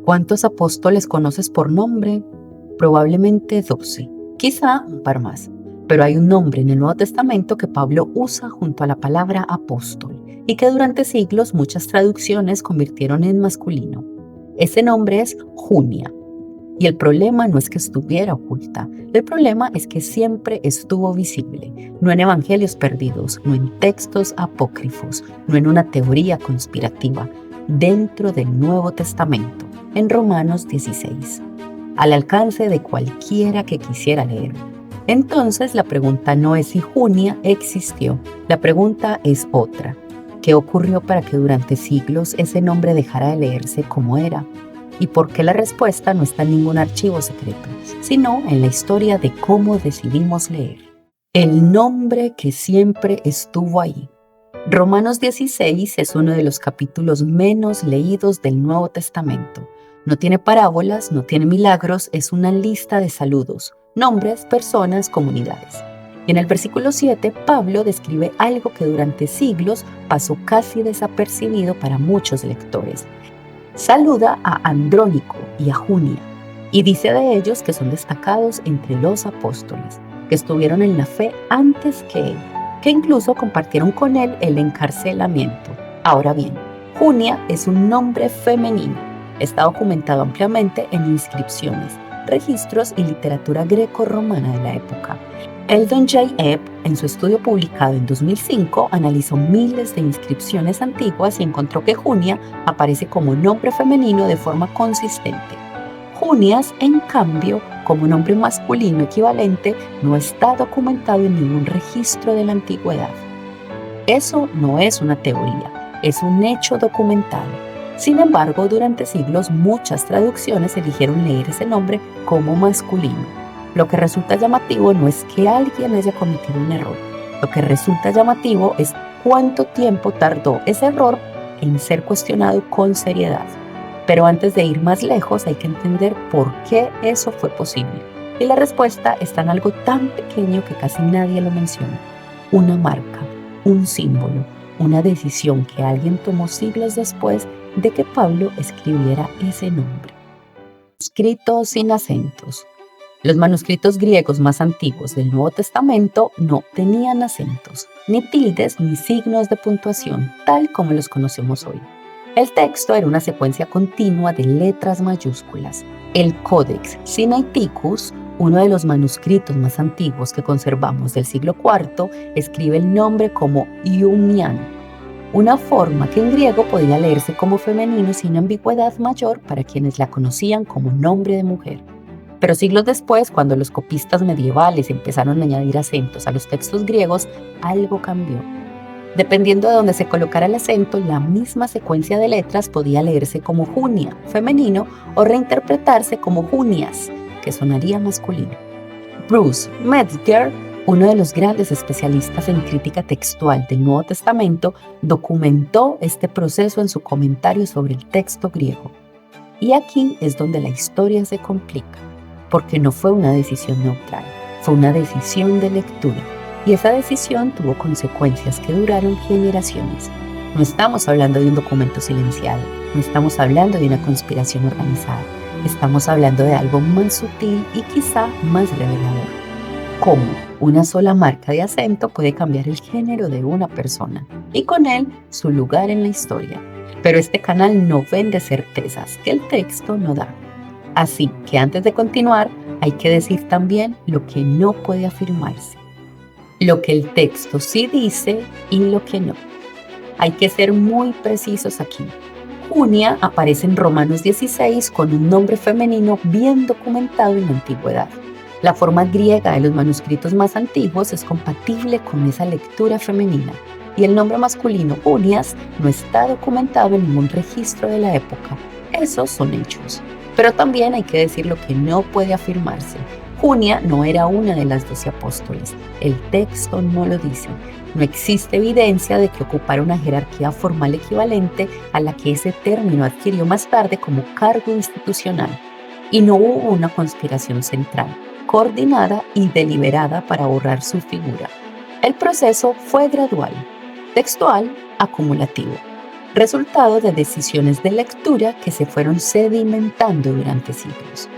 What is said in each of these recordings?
¿Cuántos apóstoles conoces por nombre? Probablemente 12, quizá un par más. Pero hay un nombre en el Nuevo Testamento que Pablo usa junto a la palabra apóstol y que durante siglos muchas traducciones convirtieron en masculino. Ese nombre es Junia. Y el problema no es que estuviera oculta, el problema es que siempre estuvo visible, no en evangelios perdidos, no en textos apócrifos, no en una teoría conspirativa, dentro del Nuevo Testamento, en Romanos 16, al alcance de cualquiera que quisiera leer. Entonces la pregunta no es si Junia existió, la pregunta es otra. ¿Qué ocurrió para que durante siglos ese nombre dejara de leerse como era? ¿Y por qué la respuesta no está en ningún archivo secreto, sino en la historia de cómo decidimos leer? El nombre que siempre estuvo ahí. Romanos 16 es uno de los capítulos menos leídos del Nuevo Testamento. No tiene parábolas, no tiene milagros, es una lista de saludos, nombres, personas, comunidades. Y en el versículo 7, Pablo describe algo que durante siglos pasó casi desapercibido para muchos lectores. Saluda a Andrónico y a Junia y dice de ellos que son destacados entre los apóstoles, que estuvieron en la fe antes que él, que incluso compartieron con él el encarcelamiento. Ahora bien, Junia es un nombre femenino, está documentado ampliamente en inscripciones, registros y literatura greco-romana de la época. Eldon J. Epp, en su estudio publicado en 2005, analizó miles de inscripciones antiguas y encontró que Junia aparece como nombre femenino de forma consistente. Junias, en cambio, como nombre masculino equivalente, no está documentado en ningún registro de la antigüedad. Eso no es una teoría, es un hecho documentado. Sin embargo, durante siglos muchas traducciones eligieron leer ese nombre como masculino. Lo que resulta llamativo no es que alguien haya cometido un error. Lo que resulta llamativo es cuánto tiempo tardó ese error en ser cuestionado con seriedad. Pero antes de ir más lejos hay que entender por qué eso fue posible. Y la respuesta está en algo tan pequeño que casi nadie lo menciona. Una marca, un símbolo, una decisión que alguien tomó siglos después de que Pablo escribiera ese nombre. Escrito sin acentos. Los manuscritos griegos más antiguos del Nuevo Testamento no tenían acentos, ni tildes ni signos de puntuación, tal como los conocemos hoy. El texto era una secuencia continua de letras mayúsculas. El Codex Sinaiticus, uno de los manuscritos más antiguos que conservamos del siglo IV, escribe el nombre como Iunian, una forma que en griego podía leerse como femenino sin ambigüedad mayor para quienes la conocían como nombre de mujer. Pero siglos después, cuando los copistas medievales empezaron a añadir acentos a los textos griegos, algo cambió. Dependiendo de dónde se colocara el acento, la misma secuencia de letras podía leerse como Junia, femenino, o reinterpretarse como Junias, que sonaría masculino. Bruce Metzger, uno de los grandes especialistas en crítica textual del Nuevo Testamento, documentó este proceso en su comentario sobre el texto griego. Y aquí es donde la historia se complica, porque no fue una decisión neutral, fue una decisión de lectura. Y esa decisión tuvo consecuencias que duraron generaciones. No estamos hablando de un documento silenciado, no estamos hablando de una conspiración organizada, estamos hablando de algo más sutil y quizá más revelador. Cómo una sola marca de acento puede cambiar el género de una persona y con él su lugar en la historia. Pero este canal no vende certezas que el texto no da. Así que antes de continuar, hay que decir también lo que no puede afirmarse, lo que el texto sí dice y lo que no. Hay que ser muy precisos aquí. Junia aparece en Romanos 16 con un nombre femenino bien documentado en la antigüedad. La forma griega de los manuscritos más antiguos es compatible con esa lectura femenina y el nombre masculino Junias no está documentado en ningún registro de la época. Esos son hechos. Pero también hay que decir lo que no puede afirmarse. Junia no era una de las 12 apóstoles. El texto no lo dice. No existe evidencia de que ocupara una jerarquía formal equivalente a la que ese término adquirió más tarde como cargo institucional. Y no hubo una conspiración central, coordinada y deliberada para borrar su figura. El proceso fue gradual, textual, acumulativo. resultado de decisiones de lectura que se fueron sedimentando durante siglos.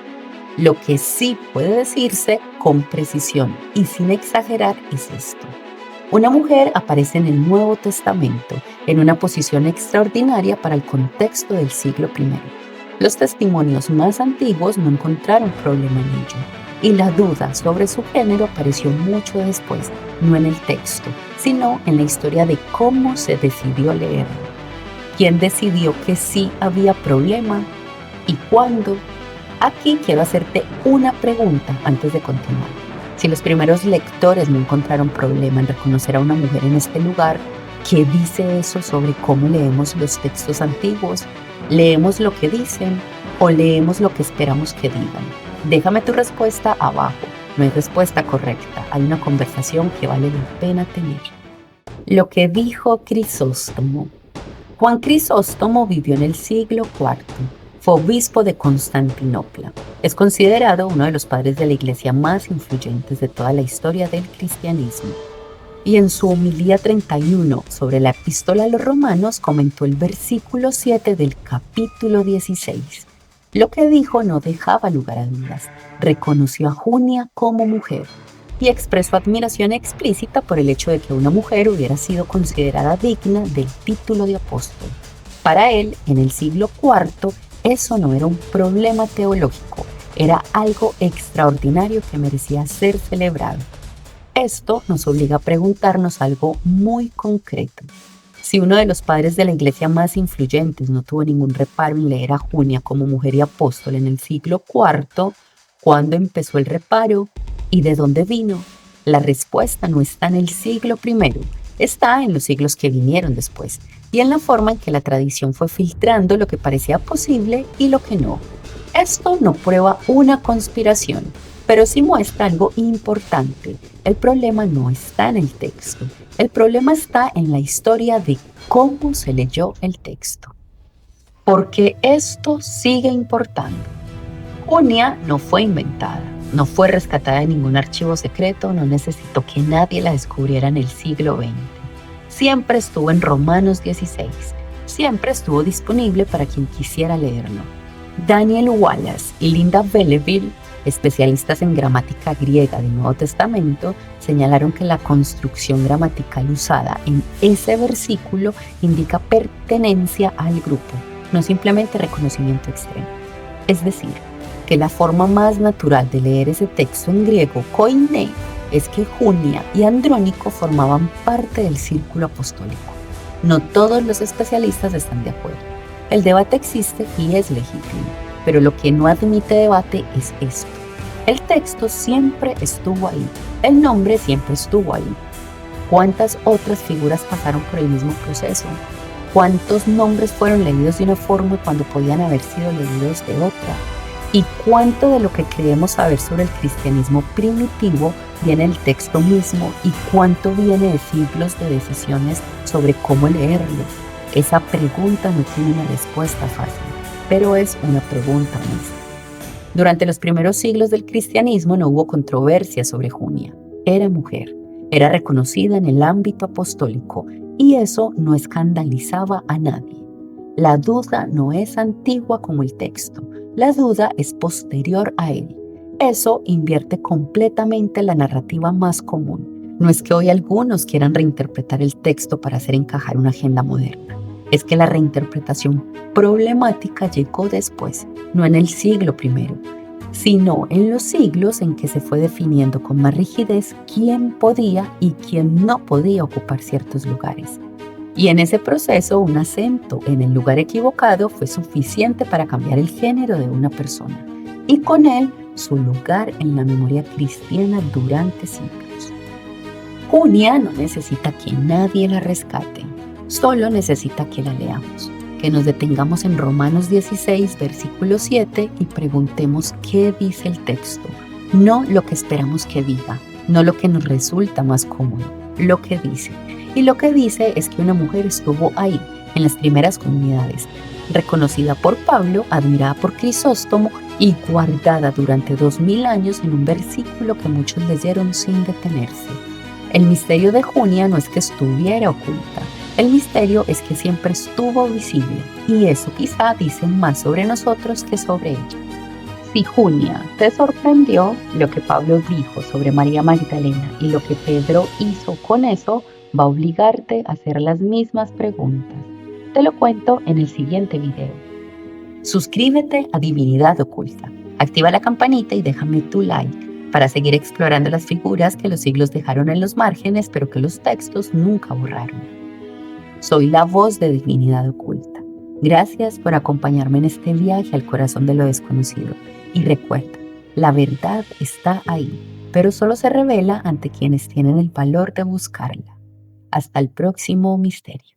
Lo que sí puede decirse con precisión y sin exagerar es esto. Una mujer aparece en el Nuevo Testamento en una posición extraordinaria para el contexto del siglo I. Los testimonios más antiguos no encontraron problema en ello, y la duda sobre su género apareció mucho después, no en el texto, sino en la historia de cómo se decidió leerlo. ¿Quién decidió que sí había problema y cuándo? Aquí quiero hacerte una pregunta antes de continuar. Si los primeros lectores no encontraron problema en reconocer a una mujer en este lugar, ¿qué dice eso sobre cómo leemos los textos antiguos? ¿Leemos lo que dicen o leemos lo que esperamos que digan? Déjame tu respuesta abajo. No hay respuesta correcta. Hay una conversación que vale la pena tener. Lo que dijo Crisóstomo. Juan Crisóstomo vivió en el siglo IV. Fue obispo de Constantinopla. Es considerado uno de los padres de la iglesia más influyentes de toda la historia del cristianismo. Y en su homilía 31 sobre la epístola a los romanos comentó el versículo 7 del capítulo 16. Lo que dijo no dejaba lugar a dudas. Reconoció a Junia como mujer y expresó admiración explícita por el hecho de que una mujer hubiera sido considerada digna del título de apóstol. Para él, en el siglo IV, eso no era un problema teológico, era algo extraordinario que merecía ser celebrado. Esto nos obliga a preguntarnos algo muy concreto. Si uno de los padres de la iglesia más influyentes no tuvo ningún reparo en leer a Junia como mujer y apóstol en el siglo IV, ¿cuándo empezó el reparo y de dónde vino? La respuesta no está en el siglo I, está en los siglos que vinieron después y en la forma en que la tradición fue filtrando lo que parecía posible y lo que no. Esto no prueba una conspiración, pero sí muestra algo importante. El problema no está en el texto, el problema está en la historia de cómo se leyó el texto. Porque esto sigue importando. Junia no fue inventada, no fue rescatada de ningún archivo secreto, no necesitó que nadie la descubriera en el siglo XX. Siempre estuvo en Romanos 16, siempre estuvo disponible para quien quisiera leerlo. Daniel Wallace y Linda Belleville, especialistas en gramática griega del Nuevo Testamento, señalaron que la construcción gramatical usada en ese versículo indica pertenencia al grupo, no simplemente reconocimiento extremo. Es decir, que la forma más natural de leer ese texto en griego, koiné, es que Junia y Andrónico formaban parte del círculo apostólico. No todos los especialistas están de acuerdo. El debate existe y es legítimo, pero lo que no admite debate es esto. El texto siempre estuvo ahí, el nombre siempre estuvo ahí. ¿Cuántas otras figuras pasaron por el mismo proceso? ¿Cuántos nombres fueron leídos de una forma cuando podían haber sido leídos de otra? ¿Y cuánto de lo que creemos saber sobre el cristianismo primitivo viene del texto mismo y cuánto viene de siglos de decisiones sobre cómo leerlo? Esa pregunta no tiene una respuesta fácil, pero es una pregunta honesta. Durante los primeros siglos del cristianismo no hubo controversia sobre Junia. Era mujer, era reconocida en el ámbito apostólico y eso no escandalizaba a nadie. La duda no es antigua como el texto, la duda es posterior a él. Eso invierte completamente la narrativa más común. No es que hoy algunos quieran reinterpretar el texto para hacer encajar una agenda moderna. Es que la reinterpretación problemática llegó después, no en el siglo I, sino en los siglos en que se fue definiendo con más rigidez quién podía y quién no podía ocupar ciertos lugares. Y en ese proceso, un acento en el lugar equivocado fue suficiente para cambiar el género de una persona y con él su lugar en la memoria cristiana durante siglos. Junia no necesita que nadie la rescate, solo necesita que la leamos, que nos detengamos en Romanos 16, versículo 7 y preguntemos qué dice el texto, no lo que esperamos que diga, no lo que nos resulta más cómodo, lo que dice. Y lo que dice es que una mujer estuvo ahí, en las primeras comunidades, reconocida por Pablo, admirada por Crisóstomo y guardada durante 2000 años en un versículo que muchos leyeron sin detenerse. El misterio de Junia no es que estuviera oculta, El misterio es que siempre estuvo visible y eso quizá dice más sobre nosotros que sobre ella. Si Julia te sorprendió lo que Pablo dijo sobre María Magdalena y lo que Pedro hizo con eso, va a obligarte a hacer las mismas preguntas. Te lo cuento en el siguiente video. Suscríbete a Divinidad Oculta, activa la campanita y déjame tu like para seguir explorando las figuras que los siglos dejaron en los márgenes pero que los textos nunca borraron. Soy la voz de Divinidad Oculta. Gracias por acompañarme en este viaje al corazón de lo desconocido. Y recuerda, la verdad está ahí, pero solo se revela ante quienes tienen el valor de buscarla. Hasta el próximo misterio.